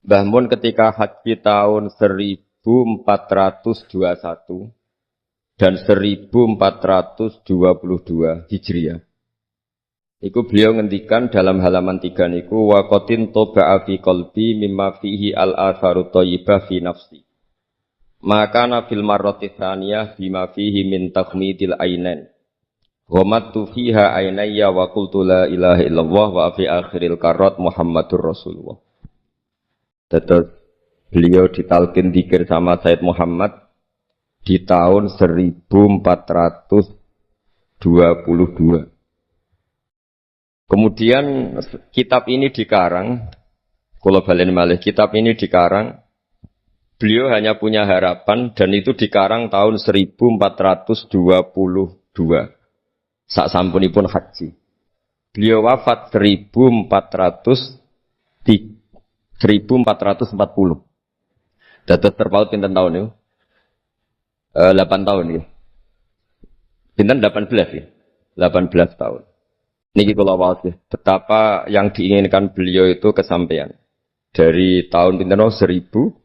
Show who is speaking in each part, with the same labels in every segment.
Speaker 1: Mbah Mun ketika haji tahun 1421 dan 1422 Hijriah. Iku beliau ngendikan dalam halaman 3 niku waqatin toba'a fi qalbi mimma fihi al-atharu thayyibah fi nafsi. Maka nafil marrati tsaniyah bima fihi min takhmidil ainain. Wa mattu fiha ainayya wa qultu la ilaha illallah wa fi akhiril karat Muhammadur Rasulullah. Terus beliau ditalkin dzikir sama Said Muhammad di tahun 1422. Kemudian kitab ini dikarang, kula balen malih kitab ini dikarang, beliau hanya punya harapan dan itu dikarang tahun 1422. Sak sampunipun haji. Beliau wafat 1440. Dados terpaut pinten tahun niku? 8 tahun ya. Pinten 18 ya. 18 tahun. Niki kula waos ya, betapa yang diinginkan beliau itu kesampaian. Dari tahun pinten 1421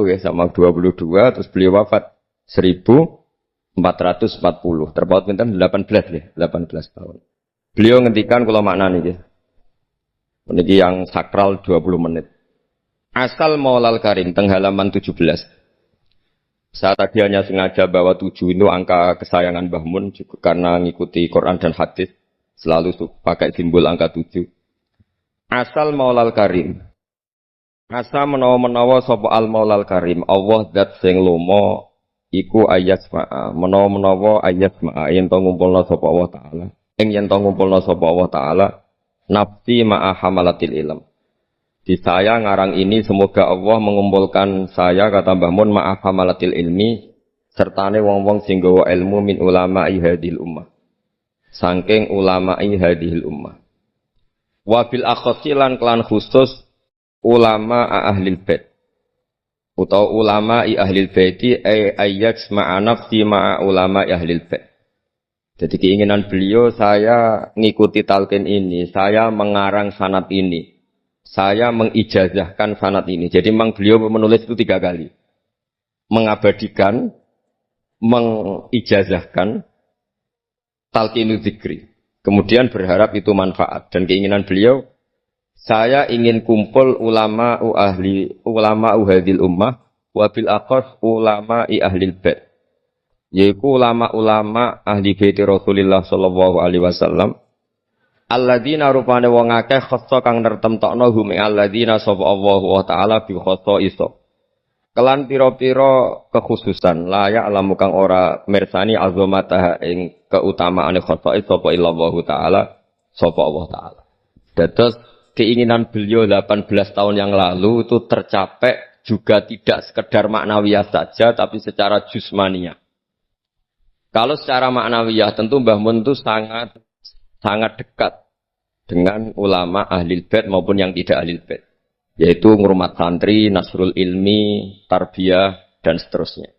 Speaker 1: ya sama 22 terus beliau wafat 1440. Terpaut pinten 18 ya, 18 tahun. Beliau ngendikan kula maknani nggih. Niki yang sakral 20 menit. Asal Maulal Karim teng halaman 17. Saya tadi hanya sengaja bawa 7 itu angka kesayangan Mbah Mun juga karena ngikuti Quran dan hadis selalu pakai simbol angka 7. Asal Maulal Karim. Asa menawa-menawa sapa al Maulal Karim, Allah zat sing lomo iku ayasma'a. Menawa-menawa ayasma'a yen to ngumpulna sapa Allah taala. Yen to ngumpulna sapa Allah taala nafsi ma'a hamalatil ilm. Di saya ngarang ini semoga Allah mengumpulkan saya kata Mbah Mun maaf hamalatil ilmi sertane wong-wong sing gawa ilmu min ulama'i hadhil ummah. Saking ulama'i hadhil ummah. Wa bil akhasi lan kelan khusus ulama ahlil bait. Utawa ulama'i ahlil baiti ayyaks ma'a nafsi ma'a ulama'i ahlil bait. Jadi keinginan beliau saya ngikuti talqin ini, saya mengarang sanad ini. Saya mengijazahkan sanad ini. Jadi memang beliau menulis itu 3 kali. Mengabadikan, mengijazahkan, talqinu dzikri. Kemudian berharap itu manfaat. Dan keinginan beliau, saya ingin kumpul ulama hadhil ummah, wabil aqas ulama ahlil bait. Yaitu ulama-ulama ahli bait Rasulullah sallallahu alaihi wasallam. Alladzina rupane wong akeh khassa kang nertemtokno hum alladzina sapa Allah wa taala bi khassa iso. Kelan pira-pira kekhususan layak alamu kang ora mirsani azamataha ing keutamaane khassa sapa illallah taala sapa Allah taala. Dados keinginan beliau 18 tahun yang lalu itu tercapai juga tidak sekedar maknawiyah saja tapi secara jusmaniyah. Kalau secara maknawiyah tentu Mbah Mun itu sangat dekat dengan ulama ahlil bait maupun yang tidak ahlil bait, yaitu ngurmat santri, nasrul ilmi, tarbiyah dan seterusnya.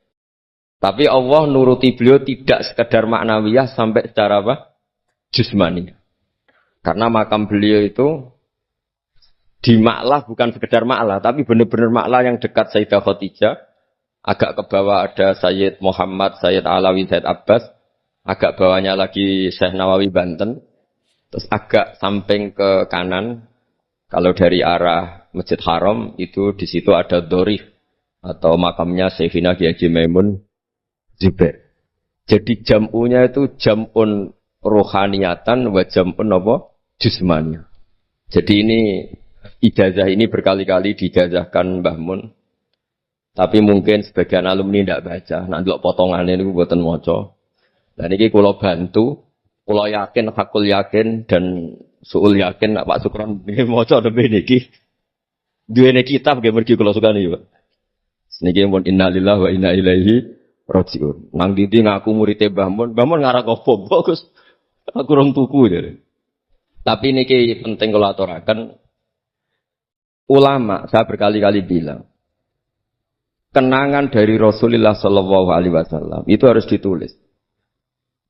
Speaker 1: Tapi Allah nuruti beliau tidak sekedar maknawiyah sampai secara apa? Jusmani. Karena makam beliau itu di Ma'lah bukan sekedar Ma'lah, tapi benar-benar Ma'lah yang dekat Sayyidah Khadijah. Agak ke bawah ada Sayyid Muhammad, Sayyid Alawi, Sayyid Abbas. Agak bawahnya lagi Syekh Nawawi Banten. Terus agak samping ke kanan, kalau dari arah Masjid Haram, itu di situ ada Dorif, atau makamnya Syekhina Kiai Haji Maimun Zubair. Jadi jam'unya itu jam'un rohaniyatan wa jam'un apa? Jusmaniyah. Jadi ini, ijazah ini berkali-kali diijazahkan Mbah Mun. Tapi mungkin sebagian alumni tidak baca. Nah, delok potongannya ini buatan moco. Dan ini kalau bantu, kalau yakin, hakul yakin, dan suul yakin, Pak Sukron, ini moco lebih niki. Dua ini kitab, dia pergi kalau suka nih, Pak. Niki pun innalillah wa inna ilaihi raji'un. Nang didi ngaku muridnya Mbah Mun ngarang kok bagus. Aku orang tuku jadi. Tapi niki penting kalau aturakan. Ulama, saya berkali-kali bilang. Kenangan dari Rasulullah Sallallahu Alaihi Wasallam itu harus ditulis.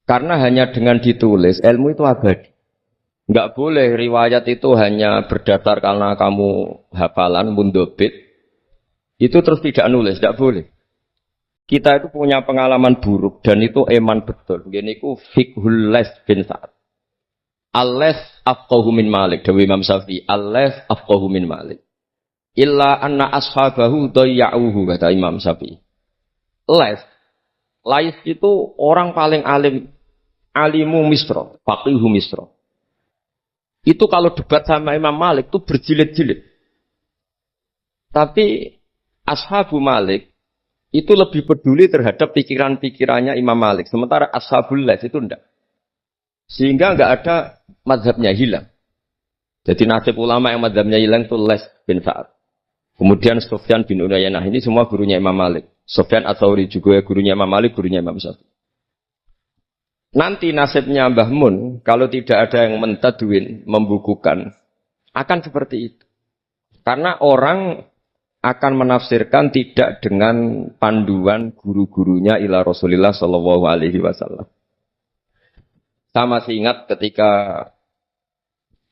Speaker 1: Karena hanya dengan ditulis, ilmu itu abadi. Enggak boleh riwayat itu hanya berdasar karena kamu hafalan, mundobit. Itu terus tidak nulis, tidak boleh. Kita itu punya pengalaman buruk dan itu eman betul. Gini ku fiqhul les bin Sa'ad. Al-les afqahu min Malik. Dewi Imam Syafi'i. Al-les afqahu min Malik. Illa anna ashabahu dayya'uhu, kata Imam Syafi'i. Lais itu orang paling alim, alimu Misra, faqihu Misra. Itu kalau debat sama Imam Malik itu berjilid-jilid. Tapi ashabu Malik itu lebih peduli terhadap pikiran-pikirannya Imam Malik. Sementara ashabul Lais itu enggak. Sehingga enggak ada mazhabnya hilang. Jadi nasib ulama yang mazhabnya hilang itu Lais bin Sa'ad. Kemudian Sufyan bin Uyainah, ini semua gurunya Imam Malik. Sufyan Ats-Tsauri juga gurunya Imam Malik, gurunya Imam Syafi'i. Nanti nasibnya Mbah Mun, kalau tidak ada yang mentadwin, membukukan, akan seperti itu. Karena orang akan menafsirkan tidak dengan panduan guru-gurunya ila Rasulullah sallallahu alaihi wasallam. Saya masih ingat ketika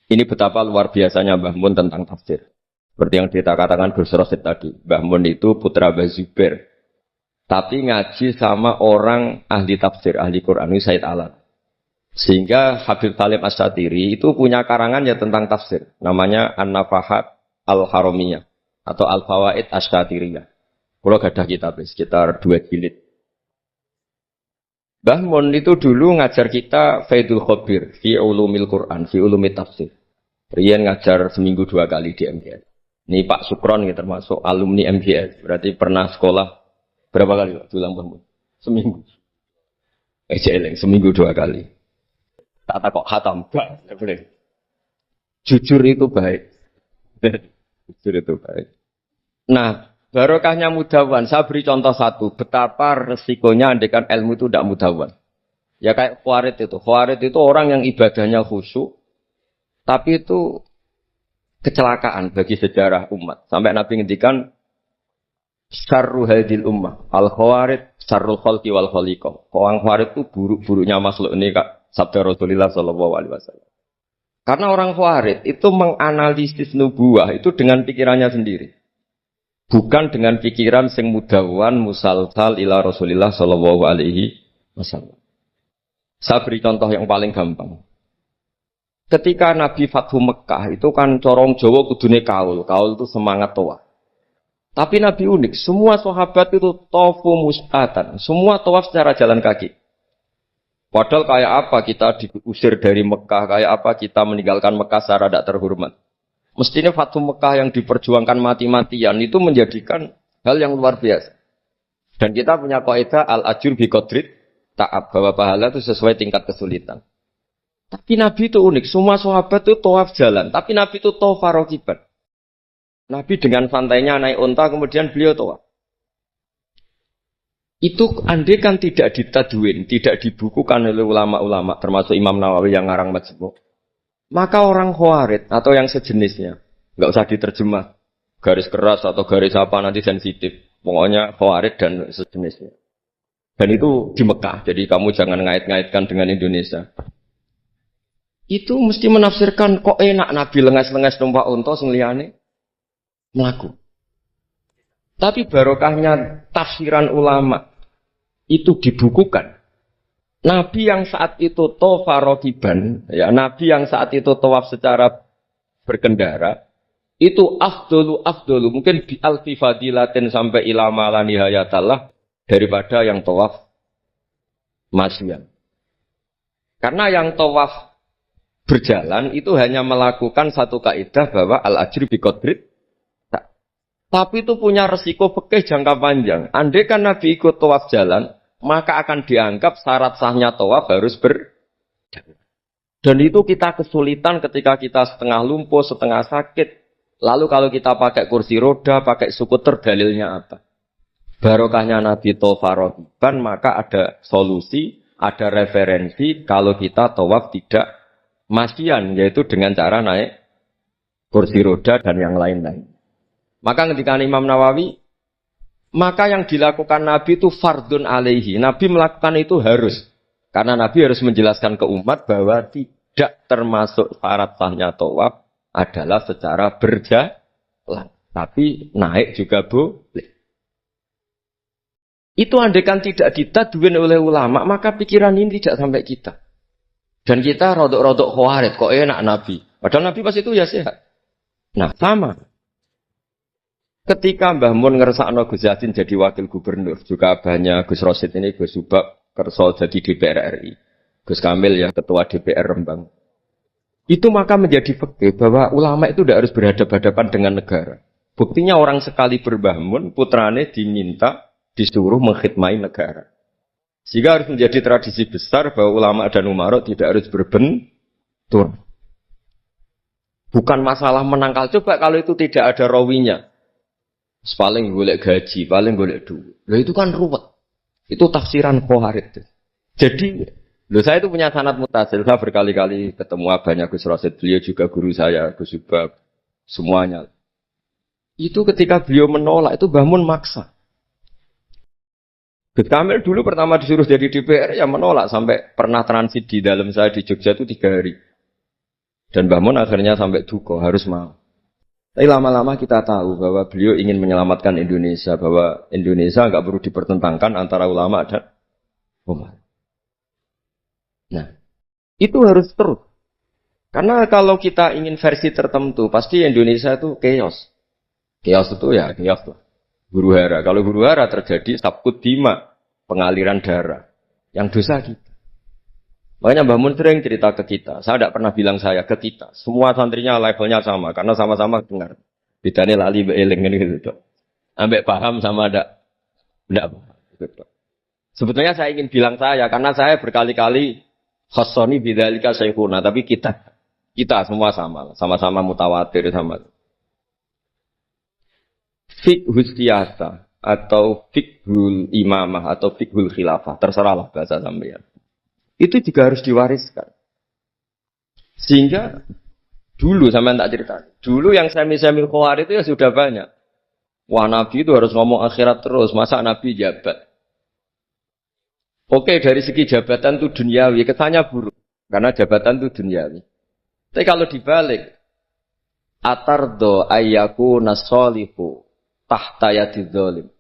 Speaker 1: ini betapa luar biasanya Mbah Mun tentang tafsir. Seperti yang kita katakan Gus Rosid tadi, Mbah Mun itu putra Mbah Zubair. Tapi ngaji sama orang ahli tafsir, ahli Quran, ini Said Alat. Sehingga Habib Salim Asy-Syatiri itu punya karangan ya tentang tafsir. Namanya An-Nafahat Al-Haramiyah atau Al-Fawaid Asy-Syatiriyah. Kalau gadah kitab sekitar 2 jilid. Mbah Mun itu dulu ngajar kita Faidul Khabir fi ulumil Quran, fi ulumit tafsir. Rian ngajar seminggu 2 kali di MGS. Ini Pak Sukron ya, termasuk alumni MGS. Berarti pernah sekolah berapa kali Pak? Ulang Mbah Mun? Seminggu. Seminggu 2 kali. Tak kok hatam. Enggak boleh. Jujur itu baik. Jujur itu baik. Nah, barokahnya mudawan. Saya beri contoh satu. Betapa resikonya andekan ilmu itu tidak mudawan. Ya kayak Khawarid itu. Khawarid itu orang yang ibadahnya khusyuk. Tapi itu kecelakaan bagi sejarah umat. Sampai Nabi ngendikan syarru hadil ummah al-khawarid syarrul khalqi wal khaliqah. Orang khawarid itu buruk-buruknya makhluk ini Kak. Sabda Rasulullah sallallahu alaihi wasallam. Karena orang khawarid itu menganalisis nubuwah itu dengan pikirannya sendiri. Bukan dengan pikiran sing mudawan musalsal ila Rasulullah sallallahu alaihi wasallam. Saya beri contoh yang paling gampang. Ketika Nabi Fathu Mekah itu kan corong Jawa kudune kaul. Kaul itu semangat tawaf. Tapi Nabi unik, semua sahabat itu tawafu mus'atan. Semua tawaf secara jalan kaki. Padahal kayak apa kita diusir dari Mekah, kayak apa kita meninggalkan Mekah secara tidak terhormat. Mestinya Fathu Mekah yang diperjuangkan mati-matian itu menjadikan hal yang luar biasa. Dan kita punya kaidah al-ajur bi qadrit ta'ab, bahwa pahala itu sesuai tingkat kesulitan. Tapi Nabi itu unik, semua sahabat itu tawaf jalan, tapi Nabi itu tawaf rakiban. Nabi dengan santainya naik unta kemudian beliau tawaf. Itu andai kan tidak ditadwin, tidak dibukukan oleh ulama-ulama, termasuk Imam Nawawi yang ngarang Majmu', maka orang Khawarid atau yang sejenisnya, nggak usah diterjemah garis keras atau garis apa nanti sensitif, pokoknya Khawarid dan sejenisnya. Dan itu di Mekah, jadi kamu jangan ngait-ngaitkan dengan Indonesia. Itu mesti menafsirkan kok enak Nabi lengas-lengas numpak unta sing liyane mlaku. Tapi barokahnya tafsiran ulama itu dibukukan. Nabi yang saat itu tawaf rakiban, ya Nabi yang saat itu tawaf secara berkendara, itu afdolu mungkin bi alfi fadilatin sampai ilama la nihayatallah daripada yang tawaf masyian. Karena yang tawaf berjalan itu hanya melakukan satu kaidah bahwa al-ajri bi qadrit. Tapi itu punya resiko fikih jangka panjang. Andai kan Nabi ikut tawaf jalan, maka akan dianggap syarat sahnya tawaf harus berjalan. Dan itu kita kesulitan ketika kita setengah lumpuh, setengah sakit. Lalu kalau kita pakai kursi roda, pakai skuter, dalilnya apa? Barokahnya Nabi tawaf rakiban, maka ada solusi, ada referensi kalau kita tawaf tidak masyian, yaitu dengan cara naik kursi roda dan yang lain-lain. Maka ketika Imam Nawawi, maka yang dilakukan Nabi itu fardun alaihi. Nabi melakukan itu harus. Karena Nabi harus menjelaskan ke umat bahwa tidak termasuk syarat sahnya tawaf adalah secara berjalan. Tapi naik juga boleh. Itu andaikan tidak ditaduin oleh ulama, maka pikiran ini tidak sampai kita. Dan kita rodok-rodok khawarit, kok enak Nabi. Padahal Nabi pas itu ya sehat. Nah, sama. Ketika Mbah Mun ngersakno Gus Yassin jadi wakil gubernur, juga abahnya Gus Rosid ini Gus Subak kerso jadi DPR RI. Gus Kamil ya ketua DPR Rembang. Itu maka menjadi fikih bahwa ulama itu tidak harus berhadapan-hadapan dengan negara. Buktinya orang sekali berbah Mun, putrane diminta disuruh mengkhidmati negara. Sehingga harus menjadi tradisi besar bahwa ulama dan umarok tidak harus berbentur. Bukan masalah menangkal. Coba kalau itu tidak ada rawinya. Paling golek gaji, paling golek duit. Loh itu kan ruwet. Itu tafsiran Khawarij. Jadi, saya itu punya sanad mutasil. Saya berkali-kali ketemu abahnya Gus Rosid. Beliau juga guru saya, Gus Subab. Semuanya. Itu ketika beliau menolak, itu Mbah Mun maksa. Gus Kamil dulu pertama disuruh jadi DPR, ya menolak. Sampai pernah transit di dalam saya di Jogja itu 3 hari. Dan Mbah Mun akhirnya sampai duka, harus mau. Tapi lama-lama kita tahu bahwa beliau ingin menyelamatkan Indonesia, bahwa Indonesia nggak perlu dipertentangkan antara ulama dan umat. Nah, itu harus terus. Karena kalau kita ingin versi tertentu, pasti Indonesia itu chaos. Chaos itu ya chaos lah. Huru hara. Kalau huru hara terjadi sabkut dima, pengaliran darah. Yang dosa kita. Makanya Mbah Mun sering cerita ke kita. Saya tidak pernah bilang saya ke kita. Semua santrinya levelnya sama. Karena sama-sama dengar. Bedanya lali beeling gitu. Ambek paham sama tidak paham. Gitu. Sebetulnya saya ingin bilang saya. Karena saya berkali-kali khosoni bidzalika syekhuna. Tapi kita semua sama. Sama-sama mutawatir sama. Fiqhul siyasa. Atau fiqhul imamah. Atau fiqhul khilafah. Terserahlah bahasa sampeyan. Itu juga harus diwariskan. Sehingga dulu sama tak cerita. Dulu yang semi-semi Khawarij itu ya sudah banyak. Wah Nabi itu harus ngomong akhirat terus. Masa Nabi jabat? Oke dari segi jabatan itu duniawi. Kesannya buruk. Karena jabatan itu duniawi. Tapi kalau dibalik. Atardo ayyaku nasolihu tahta yadidz zalim.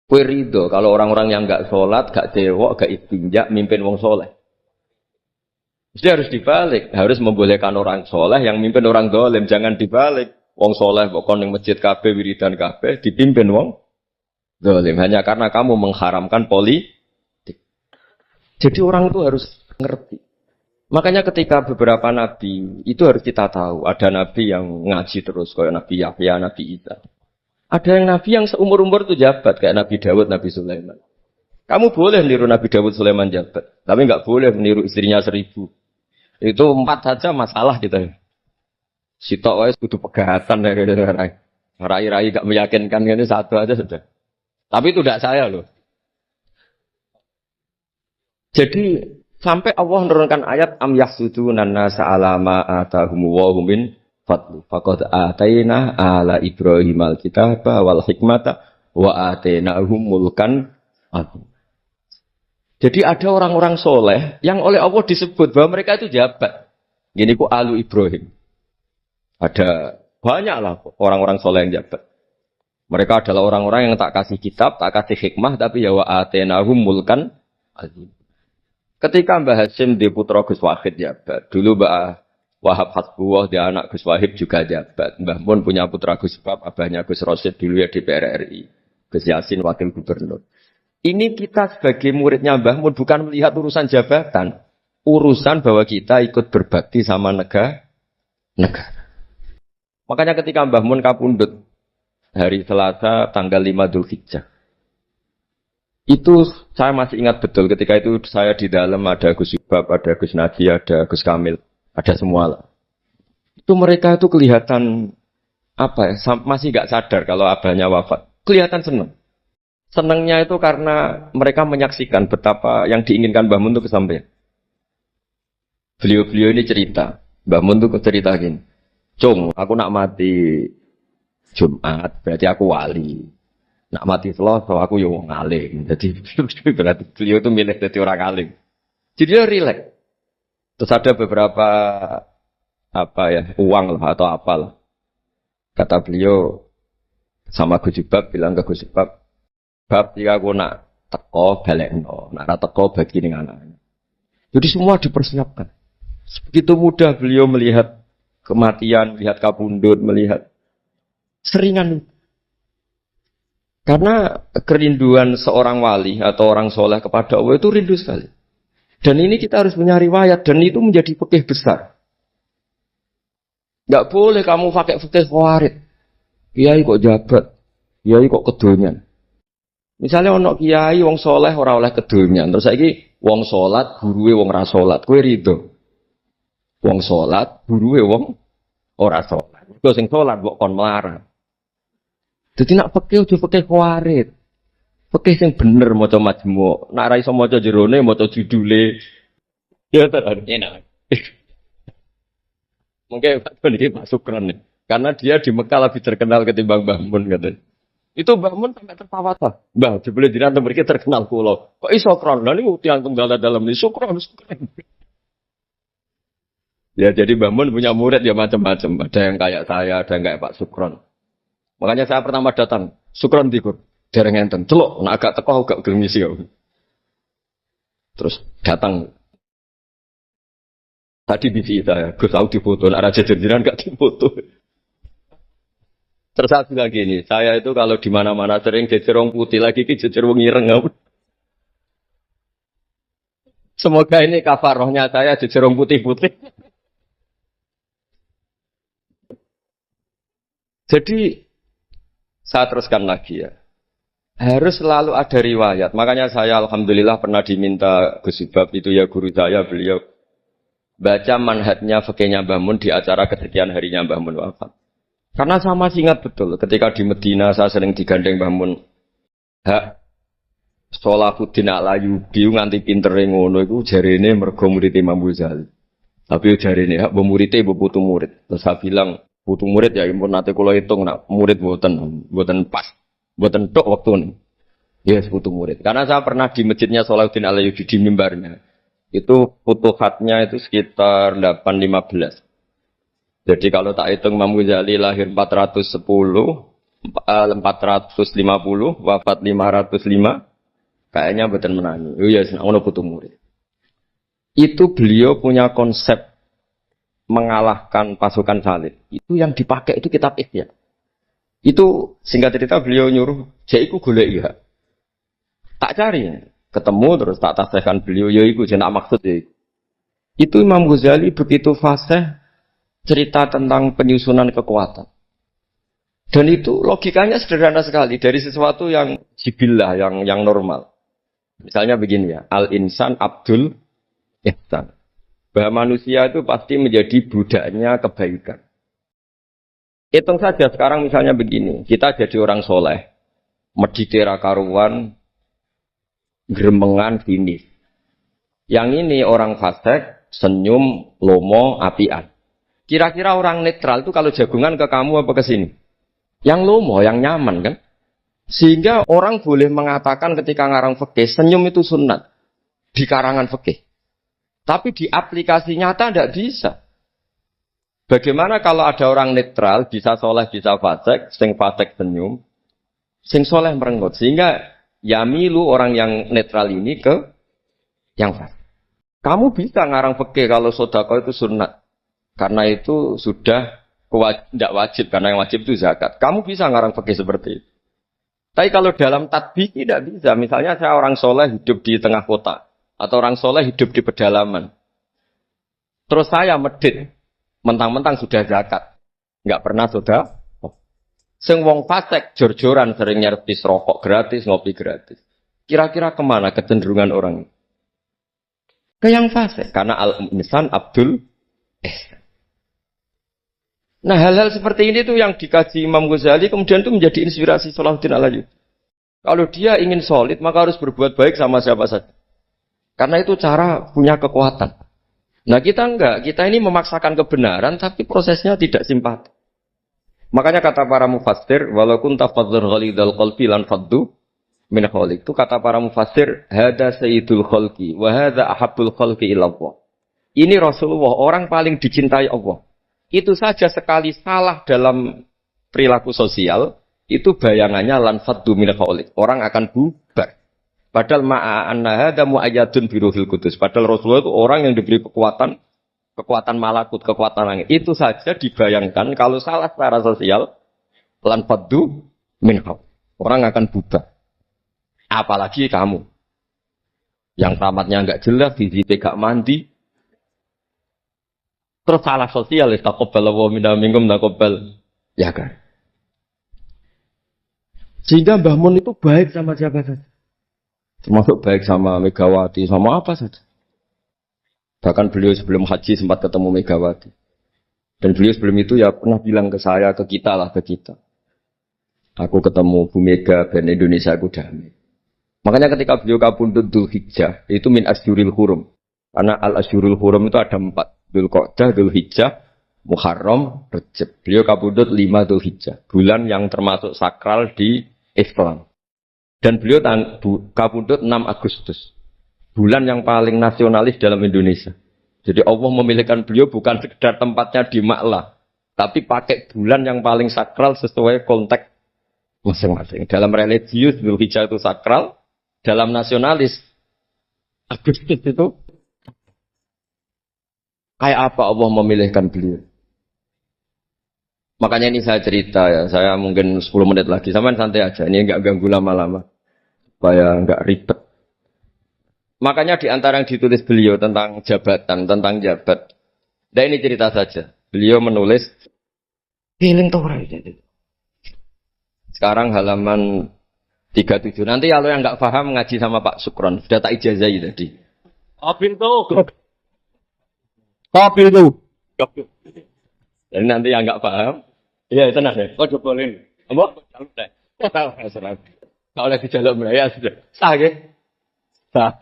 Speaker 1: Kue ridho kalau orang-orang yang gak sholat, gak dewok, gak istinja, mimpin wong soleh. Jadi harus dibalik, harus membolehkan orang soleh yang mimpin orang dolim, jangan dibalik. Wong soleh pokoknya masjid kabeh, wiridan kabeh, dipimpin wong dolim. Hanya karena kamu mengharamkan politik. Jadi orang itu harus ngerti. Makanya ketika beberapa nabi, itu harus kita tahu. Ada nabi yang ngaji terus, kayak Nabi Yahya, Nabi Isa. Ada yang nabi yang seumur-umur itu jabat, kayak Nabi Dawud, Nabi Sulaiman. Kamu boleh niru Nabi Dawud, Sulaiman jabat, tapi nggak boleh meniru istrinya 1000. Itu 4 saja masalah kita. Sitok wae kudu pegatan dari rai-rai nggak meyakinkan ini 1 aja sudah. Tapi itu tidak saya loh. Jadi sampai Allah menurunkan ayat am yahsuduna nasa alama atahum wa hum min fadlu faqad ataina ala Ibrahim alkitaba wal hikmata wa atainahum mulkan azim. Jadi ada orang-orang soleh yang oleh Allah disebut bahwa mereka itu jabat. Gini ku alu Ibrahim. Ada banyaklah orang-orang soleh yang jabat. Mereka adalah orang-orang yang tak kasih kitab, tak kasih hikmah, tapi ya wa atainahum mulkan azim. Ketika Mbah Hasyim di putra Gus Wahid jabat, dulu Mbah Wahab Hasbuwah dia anak Gus Wahib juga jabat. Mbah Mun punya putra Gus Bab, abahnya Gus Rosid dulu ya di DPR RI. Gus Yassin wakil gubernur. Ini kita sebagai muridnya Mbah Mun bukan melihat urusan jabatan. Urusan bahwa kita ikut berbakti sama negara. Makanya ketika Mbah Mun kapundhut hari Selasa tanggal 5 Dzulhijjah. Itu saya masih ingat betul ketika itu saya di dalam ada Gus Subab, ada Gus Naji, ada Gus Kamil, ada semua lah. Itu mereka itu kelihatan apa ya, masih gak sadar kalau abahnya wafat. Kelihatan senang. Senangnya itu karena mereka menyaksikan betapa yang diinginkan Mbah Mun itu kesampaian. Beliau-beliau ini cerita, Mbah Mun itu cerita gini, Cung, aku nak mati Jumat, berarti aku wali. Nak mati Selasa aku yo wong alim. Jadi berarti beliau itu milih jadi orang alim. Jadi dia rileks. Terus ada beberapa apa ya uang lah atau apalah. Kata beliau sama Gus Bab bilang ke Gus Bab, bab jika aku nak teko balekno, nak ra teko bagi ning anaknya. Jadi semua dipersiapkan. Begitu mudah beliau melihat kematian, melihat kabundut, melihat seringan. Karena kerinduan seorang wali atau orang soleh kepada Allah itu rindu sekali. Dan ini kita harus punya riwayat dan itu menjadi fikih besar. Gak boleh kamu pakai fikih khawarij. Kiai kok jabat, kiai kok kedonyan. Misalnya ono kiai wong soleh ora oleh kedonyan, terus saiki wong salat guruwe wong ra salat, kowe rido. Wong salat guruwe wong ora salat. Kok sing salat kok kon melarang. Dadi nak fikih aja fikih khawarij. Fikih sing bener maca majmu', nak ra iso maca jerone maca judule. Ya terus enak. Mungkin Pak ini Pak Sukron nih. Karena dia di Mekah lebih terkenal ketimbang Mbah Mun katanya. Itu Mbah Mun sampai tertawa tuh. Mbah, jebule jenengan mriki terkenal kula. Kok iso kron? Lah niku tiyang tunggal dalam ini Sukron. Ya jadi Mbah Mun punya murid ya macam-macam. Ada yang kayak saya, ada yang kayak Pak Sukron. Makanya saya pertama datang, Sukron dikur. Dereng enten. Celuk, nek agak teko agak gelem ngisi kok. Terus datang. Tadi di saya, Gus tahu difoto, nek raja jenengan gak difoto. Terus saya bilang gini, saya itu kalau di mana-mana sering jejer wong putih lagi ki jejer wong ireng. Semoga ini kafarohnya saya jejer wong putih-putih. Jadi saya teruskan lagi ya. Harus selalu ada riwayat. Makanya saya alhamdulillah pernah diminta Gus Ibab itu ya guru saya beliau baca manhajnya fikihnya Mbah Mun di acara kesekian harinya Mbah Mun wafat. Karena saya masih ingat betul ketika di Medina saya sering digandeng Mbah Mun. Hak Sholahuddin Al-Ayyubi nganti pintere ngono iku jarene mergo murid Imam Ghazali. Tapi jarene hak muridé ibu putu murid. Terus saya bilang putu murid ya impun nate kula hitung nak murid mboten pas. Mboten tok wektune. Ya yes, putu murid. Karena saya pernah di masjidnya Sholahuddin Al-Ayyubi di mimbarnya. Itu futuhatnya itu sekitar 815. Jadi kalau tak hitung Imam Ghazali lahir 410, 450, wafat 505, kayaknya betul menangi. Oh ya, ono putu murid. Itu beliau punya konsep mengalahkan pasukan salib. Itu yang dipakai itu kitab Ihya. Itu singkat cerita beliau nyuruh, jaiku golek ya. Tak cari, ketemu terus tak tasihkan beliau, ya iku jenak maksud ya. Itu Imam Ghazali begitu fasih cerita tentang penyusunan kekuatan. Dan itu logikanya sederhana sekali dari sesuatu yang jibillah, yang normal. Misalnya begini ya, al-insan abdul ihsan. Bahwa manusia itu pasti menjadi budaknya kebaikan. Hitung saja sekarang misalnya begini, kita jadi orang soleh, meditera karuan, gremengan finish. Yang ini orang fasik, senyum, lomo, apian. Kira-kira orang netral itu kalau jagungan ke kamu apa ke sini? Yang lomo, yang nyaman kan? Sehingga orang boleh mengatakan ketika ngarang fikih, senyum itu sunat. Di karangan fikih. Tapi di aplikasi nyata tidak bisa. Bagaimana kalau ada orang netral, bisa soleh, bisa fasik, sing fasik senyum, sing soleh merenggut. Sehingga yamilu orang yang netral ini ke yang fasik. Kamu bisa ngarang fikih kalau sedekah itu sunat. Karena itu sudah tidak wajib, karena yang wajib itu zakat. Kamu bisa ngarang fikih seperti itu. Tapi kalau dalam tatbik tidak bisa. Misalnya saya orang soleh hidup di tengah kota. Atau orang soleh hidup di pedalaman. Terus saya medit. Mentang-mentang sudah zakat. Nggak pernah sudah. Sing wong fasik jor-joran sering nyervis rokok gratis, ngopi gratis. Kira-kira kemana kecenderungan orang? Ke yang fasik. Karena al-insan abdul Nah hal-hal seperti ini tuh yang dikaji Imam Ghazali kemudian itu menjadi inspirasi Sholahuddin Al-Ayyubi. Kalau dia ingin solid maka harus berbuat baik sama siapa saja. Karena itu cara punya kekuatan. Nah kita enggak, kita ini memaksakan kebenaran tapi prosesnya tidak simpati. Makanya kata para mufassir, walaupun tafadzur ghalidal qalbi lan faddu min khaliq. Itu kata para mufassir, hada sayyidul khalqi wa hada ahabbul khalqi ila Allah. Ini Rasulullah, orang paling dicintai Allah. Itu saja sekali salah dalam perilaku sosial, itu bayangannya lan faddu min khaliq. Orang akan bubar. Padahal ma'anna hada mu'ayyadun bi ruhil qudus. Padahal Rasulullah itu orang yang diberi kekuatan malakut, kekuatan langit. Itu saja dibayangkan kalau salah secara sosial, lan faddu min khaliq. Orang akan bubar. Apalagi kamu yang tamatnya enggak jelas, dididik gak mandi, terus salah sosial, taqabbal wa minna minkum taqabbal, ya kan? Sehingga Mbah Mun itu baik sama siapa saja, termasuk baik sama Megawati, sama apa saja. Bahkan beliau sebelum haji sempat ketemu Megawati, dan beliau sebelum itu ya pernah bilang ke saya, ke kita. Aku ketemu Bu Mega dan Indonesia aku damai. Makanya ketika beliau kapundhut Dzulhijjah, itu min asyuril hurum. Karena al-asyurul hurum itu ada 4. Dzulqa'dah, Dzulhijjah, Muharram, Rajab. Beliau kapundhut 5 Dzulhijjah. Bulan yang termasuk sakral di Islam. Dan beliau kapundhut 6 Agustus. Bulan yang paling nasionalis dalam Indonesia. Jadi Allah memilihkan beliau bukan sekedar tempatnya di Ma'lah. Tapi pakai bulan yang paling sakral sesuai konteks masing-masing. Dalam religius, Dzulhijjah itu sakral. Dalam nasionalis, Agustus itu kayak apa Allah memilihkan beliau. Makanya ini saya cerita ya, saya mungkin 10 menit lagi, sama santai aja, ini enggak ganggu lama-lama, supaya enggak ribet. Makanya di antara yang ditulis beliau tentang jabatan, tentang jabat, dan ini cerita saja, beliau menulis, feeling Torah. Sekarang halaman 37. Nanti kalau yang nggak paham ngaji sama Pak Sukron. Sudah tak ijazahi tadi. Kopi itu. Jadi nanti yang nggak paham, iya tenang deh. Kau cobain. Apa? Tahu. Kalau lagi jalan meraya sudah. Sah ke? Sah.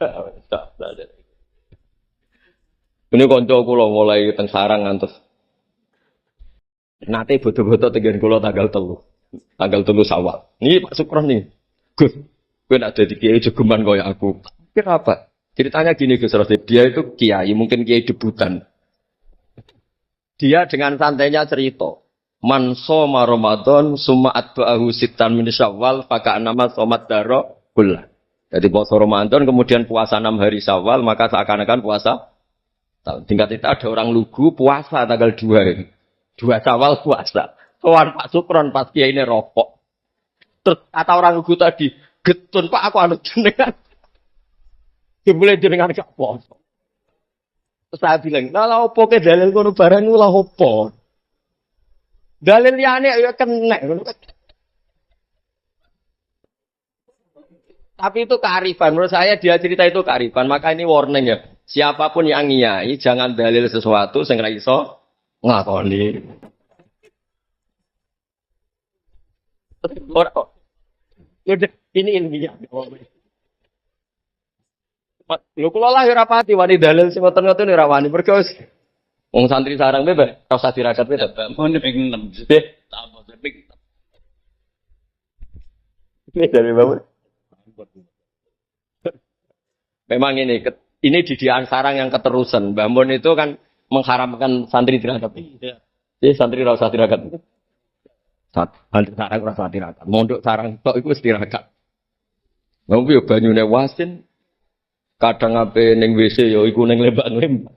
Speaker 1: Ini konco kulo mulai teng sarang ngantos. Nanti bodoh-bodoh tegen kulo tanggal 3 Syawal. Ini Pak Sukron nih. Gus, gue nak jadi kiai jogeman kaya aku. Kira apa? Ceritanya gini Gus Rasid, dia itu kiai, mungkin kiai debutan. Dia dengan santainya cerita, man soma Ramadan summa atba'ahu sittan min Syawal faka nama somat daro kullah. Jadi puasa Ramadan kemudian puasa 6 hari Syawal, maka seakan-akan puasa. Tingkat itu ada orang lugu puasa tanggal 2 Syawal puasa. Soal Pak Sukron pas kiai ini rokok. Terus kata orang lugu tadi, getun Pak aku anut jenengan. Dimulai jenengan gak poso. Terus saya bilang, lah opo ke dalil kono barang lah opo. Dalil liyane ya kena. Tapi itu kearifan. Menurut saya dia cerita itu kearifan. Maka ini warning ya. Siapapun yang ngiyai jangan dalil sesuatu sing ra iso nglakoni. Ini ilmiah. Lho kula lah ora pati wani dalil sing ngoten-ngoten ora wani. Mergo wong santri sarang bebas ora usah dirakat bebas. Mun ping 6. Tambah ping. Ini dari bawah. Memang ini didikan sarang yang keterusan. Mbah Mun itu kan mengharamkan santri dirakat. Jadi santri ora usah dirakat. Santri sarang ora usah dirakat. Mondok sarang tok iku wis dirakat. Wong yo banyune wasin kadang ape ning WC yo iku ning lembak-lembak.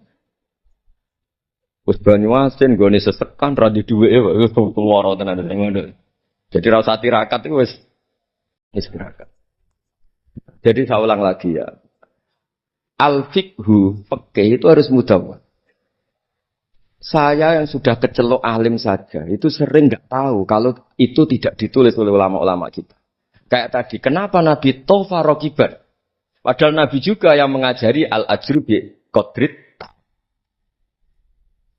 Speaker 1: Wis banyu asin gone sesekan ra di dhuweke wis tuwara tenan sing ngono. Jadi ra usah tirakat iku wis tirakat. Jadi saya ulang lagi ya. Al-fiqhu fikih itu harus mudawwan. Saya yang sudah kecelok alim saja itu sering enggak tahu kalau itu tidak ditulis oleh ulama-ulama kita. Kayak tadi, kenapa Nabi tofa rokiban? Padahal Nabi juga yang mengajari al-ajru bi qadrit.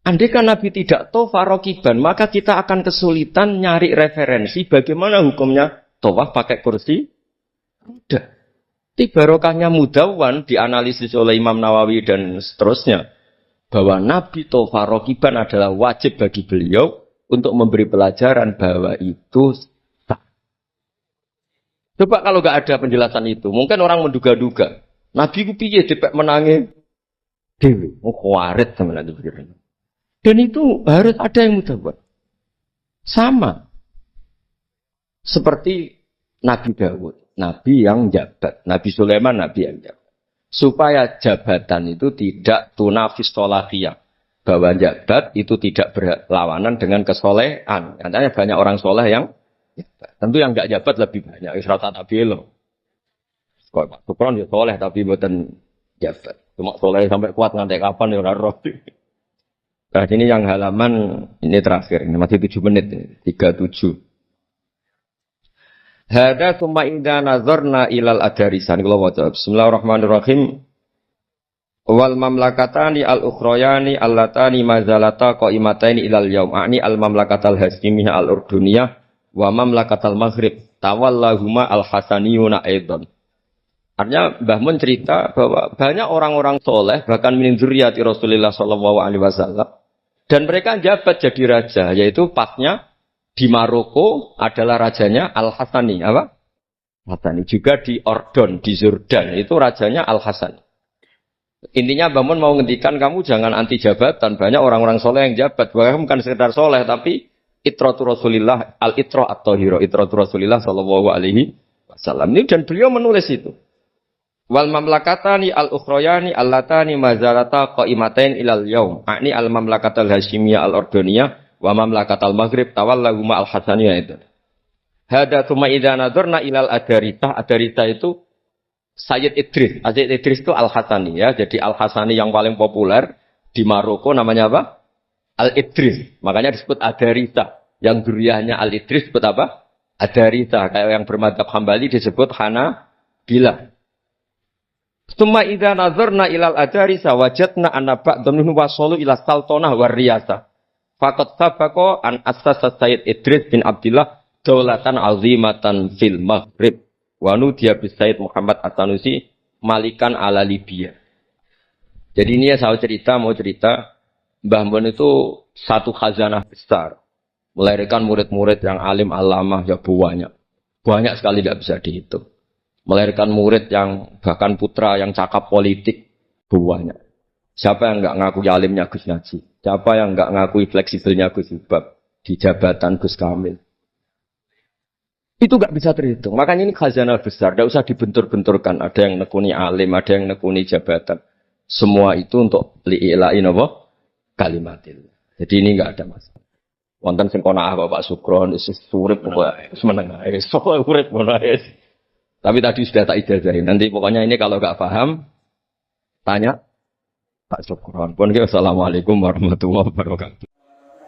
Speaker 1: Andai kan Nabi tidak tofa rokiban, maka kita akan kesulitan nyari referensi bagaimana hukumnya tawaf pakai kursi roda. Barokahnya mudawwan dianalisis oleh Imam Nawawi dan seterusnya bahwa Nabi tofa rokiban adalah wajib bagi beliau untuk memberi pelajaran bahwa itu sah. Coba kalau nggak ada penjelasan itu, mungkin orang menduga-duga. Nabi ku piye dipek menangi dewi, mau kuarit sama nanti pikirannya. Dan itu harus ada yang mudah buat. Sama seperti Nabi Dawud, Nabi yang jabat, Nabi Sulaiman, Nabi yang jabat. Supaya jabatan itu tidak tunafis solahiyah. Bahwa jabat itu tidak berlawanan dengan kesolehan. Katanya banyak orang soleh yang jabat. Tentu yang enggak jabat lebih banyak. Isra'at tabilo. Kok Pak Sukron ya soleh tapi buatan jabat. Cuma soleh sampai kuat ngantek kapan ya roh. Nah ini yang halaman ini terakhir. Ini masih 7 menit. 37. Hada summa inda nazarna ilal adarisan. Bismillahirrahmanirrahim. Wal mamlakatani al-ukhrayani allatani mazalata qaimataini ilal yaum. Ani al-mamlakatal hasimiyah al-urduniyah wa mamlakatal maghrib. Tawallahuma al-hasaniyuna aidan. Artinya Mbah Mun cerita bahwa banyak orang-orang soleh bahkan min dzurriyyati Rasulullah sallallahu alaihi wasallam dan mereka jabat jadi raja, yaitu pasnya di Maroko adalah rajanya Al-Hasani, apa? Hasani. Juga di Ordon, di Jordan, itu rajanya Al-Hasani. Intinya Mbah Mun mau ngendikan kamu jangan anti jabatan. Banyak orang-orang soleh yang jabat. Bukan sekedar soleh, tapi itratu Rasulillah, al-itra at-tahira, itratu Rasulillah sallallahu alaihi wasallam. Ini dan beliau menulis itu. Wal mamlakatani al-ukhrayani allatani mazalata qaimatain ilal yaum. Ani al-mamlakatal hasimiyah al-ordoniyah wa mamlakatal maghrib tawallahuma al-hasaniyah itu. Hada tsumma idza nadzarna ilal adarita. Adarita itu Sayyid Idris. Sayyid Idris itu Al-Hasani ya. Jadi Al-Hasani yang paling populer di Maroko namanya apa? Al-Idris. Makanya disebut Adarita. Yang dzurriyyahnya Al-Idris disebut apa? Adarita. Kayak yang bermadzhab Hambali disebut Hanabilah. Summa idza nazarna ilal adarisa wajadna anna ba'dhum wasalu ila sultanah war riyasa. Faqad sabaqa an assasa Sayyid Idris bin Abdullah daulatan azimatan fil Maghrib. Wa nudiya bi Sayyid Muhammad At-Tanusi malikan ala Libya. Jadi ini ya saya mau cerita Mbah Mun itu satu khazanah besar. Melahirkan murid-murid yang alim alamah ya banyak. Banyak sekali tidak bisa dihitung. Melahirkan murid yang bahkan putra yang cakap politik banyak. Siapa yang enggak ngakui alimnya Gus Najib? Siapa yang enggak ngakui fleksibelnya Gus Subab di jabatan Gus Kamil? Itu enggak bisa terhitung. Makanya ini khazanah besar, enggak usah dibentur-benturkan. Ada yang nekuni alim, ada yang nekuni jabatan. Semua itu untuk li'ila'i napa? Kalimatil. Jadi ini enggak ada masalah. Wonten sing konaah Bapak Sukron, urip pokoke meneng ae. Sok urip ngono ae. Tapi tadi sudah tak ijazahin. Nanti pokoknya ini kalau nggak paham, tanya Pak Sukron. Assalamualaikum warahmatullahi wabarakatuh.